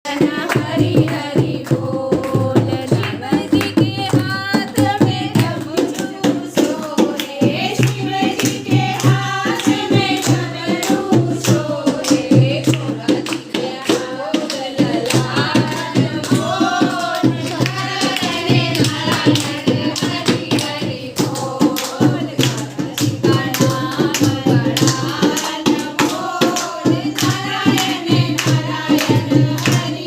हरि हरि बोल। शिव जी के हाथ में डमरू सोहे, शिव जी के हाथ में डमरू सोहे। भोला जी के हाथ ललाट मोर, नारायण नारायण हरि हरि बोल। काला जी का नाम बड़ा अनमोल, नारायण नारायण हरि